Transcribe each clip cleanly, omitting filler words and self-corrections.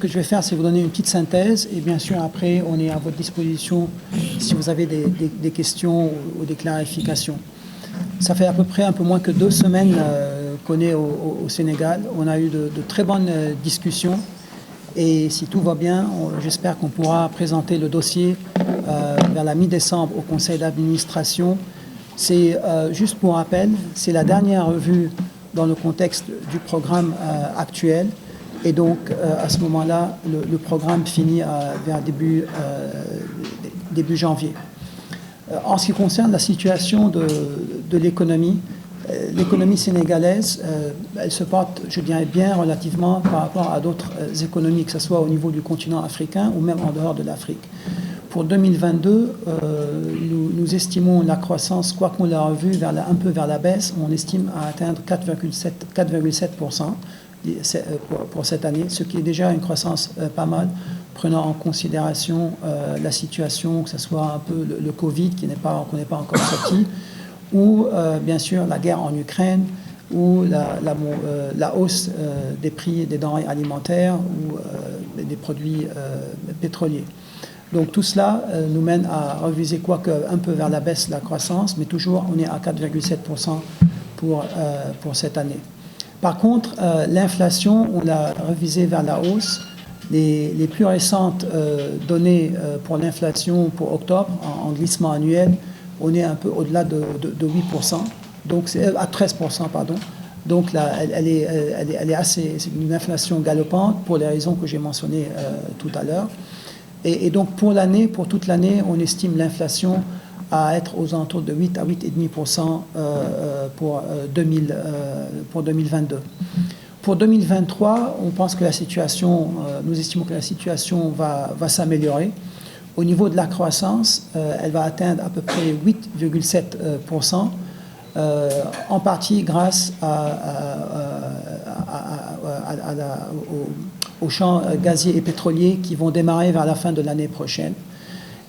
que je vais faire, c'est vous donner une petite synthèse. Et bien sûr, après, on est à votre disposition si vous avez des questions ou des clarifications. Ça fait à peu près un peu moins que 2 semaines qu'on est au Sénégal. On a eu de très bonnes discussions. Et si tout va bien, j'espère qu'on pourra présenter le dossier vers la mi-décembre au conseil d'administration. C'est, juste pour rappel, c'est la dernière revue dans le contexte du programme actuel. Et donc, à ce moment-là, le programme finit vers début janvier. En ce qui concerne la situation de l'économie sénégalaise, elle se porte, je dirais, bien relativement par rapport à d'autres économies, que ce soit au niveau du continent africain ou même en dehors de l'Afrique. Pour 2022, nous estimons la croissance, quoi qu'on l'a revue, un peu vers la baisse, on estime à atteindre 4,7% pour cette année, ce qui est déjà une croissance pas mal, prenant en considération la situation, que ce soit un peu le Covid qu'on n'est pas encore sorti, ou bien sûr la guerre en Ukraine, ou la hausse des prix des denrées alimentaires ou des produits pétroliers. Donc tout cela nous mène à reviser quoique un peu vers la baisse la croissance, mais toujours on est à 4,7% pour cette année. Par contre, l'inflation, on l'a revisée vers la hausse. Les plus récentes données pour l'inflation pour octobre, en glissement annuel, on est un peu au-delà de 8%, donc c'est à 13%, pardon. Donc là, elle est assez, c'est une inflation galopante pour les raisons que j'ai mentionnées tout à l'heure. Et donc pour toute l'année, on estime l'inflation à être aux alentours de 8 à 8,5% pour 2022. Pour 2023, on pense que nous estimons que la situation va s'améliorer. Au niveau de la croissance, elle va atteindre à peu près 8,7%, en partie grâce aux champs gaziers et pétroliers qui vont démarrer vers la fin de l'année prochaine.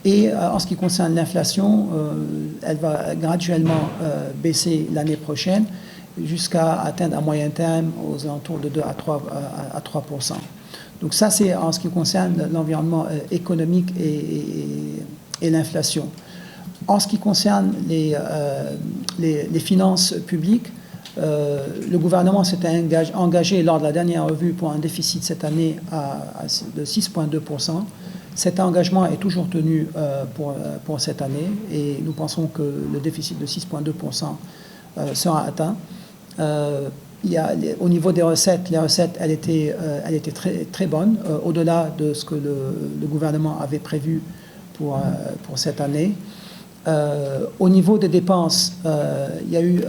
Et en ce qui concerne l'inflation, elle va graduellement baisser l'année prochaine jusqu'à atteindre à moyen terme aux alentours de 2 à 3%. Donc ça, c'est en ce qui concerne l'environnement économique et l'inflation. En ce qui concerne les finances publiques, le gouvernement s'était engagé lors de la dernière revue pour un déficit cette année de 6,2%. Cet engagement est toujours tenu pour cette année et nous pensons que le déficit de 6,2% sera atteint. Au niveau des recettes, les recettes, elles étaient très, très bonnes, au-delà de ce que le gouvernement avait prévu pour cette année. Au niveau des dépenses, il y a eu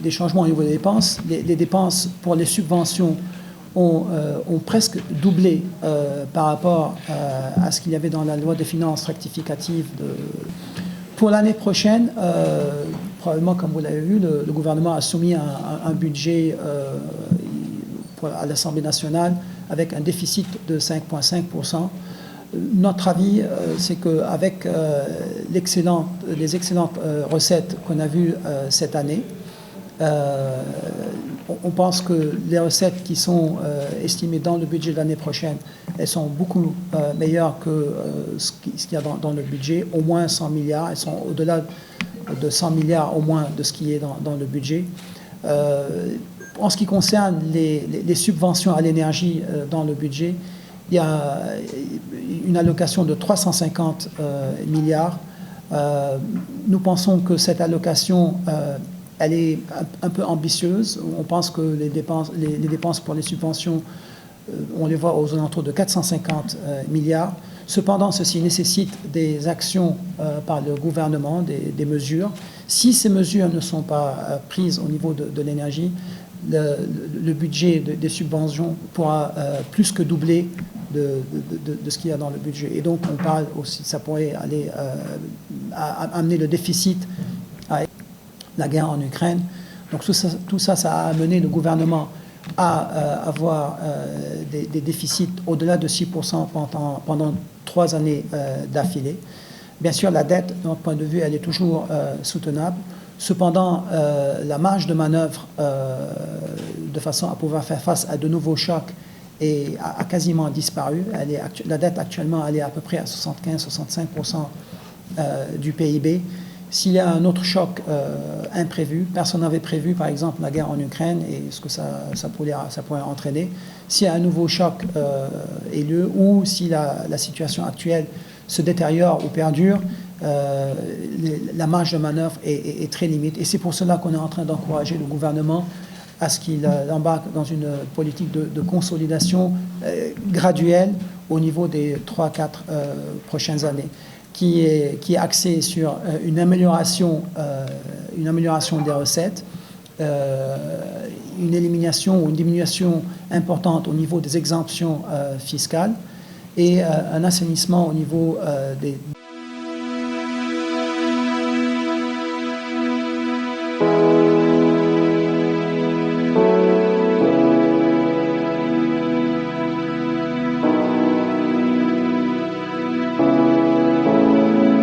des changements au niveau des dépenses. Les dépenses pour les subventions ont presque doublé par rapport à ce qu'il y avait dans la loi des finances rectificative. Pour l'année prochaine, probablement, comme vous l'avez vu, le gouvernement a soumis un budget à l'Assemblée nationale avec un déficit de 5,5%. Notre avis, c'est qu'avec les excellentes recettes qu'on a vues cette année, on pense que les recettes qui sont estimées dans le budget de l'année prochaine, elles sont beaucoup meilleures que ce qu'il y a dans le budget, au moins 100 milliards, elles sont au-delà de 100 milliards au moins de ce qui est dans le budget. En ce qui concerne les subventions à l'énergie dans le budget, il y a une allocation de 350 milliards. Nous pensons que cette allocation, elle est un peu ambitieuse. On pense que les dépenses pour les subventions, on les voit aux alentours de 450 milliards. Cependant, ceci nécessite des actions par le gouvernement, des mesures. Si ces mesures ne sont pas prises au niveau de l'énergie, le budget des subventions pourra plus que doubler de ce qu'il y a dans le budget. Et donc, on parle aussi, ça pourrait aller amener le déficit à la guerre en Ukraine. Donc, tout ça, ça a amené le gouvernement à avoir des déficits au-delà de 6% pendant 3 années d'affilée. Bien sûr, la dette, de notre point de vue, elle est toujours soutenable. Cependant, la marge de manœuvre de façon à pouvoir faire face à de nouveaux chocs a quasiment disparu. La dette actuellement, elle est à peu près à 75-65% du PIB. S'il y a un autre choc imprévu, personne n'avait prévu par exemple la guerre en Ukraine et ce que ça pourrait entraîner. S'il y a un nouveau choc ait lieu ou si la situation actuelle se détériore ou perdure, la marge de manœuvre est très limitée. Et c'est pour cela qu'on est en train d'encourager le gouvernement à ce qu'il embarque dans une politique de consolidation graduelle au niveau des 3-4 prochaines années, qui est axée sur une amélioration des recettes, une élimination ou une diminution importante au niveau des exemptions fiscales et un assainissement au niveau des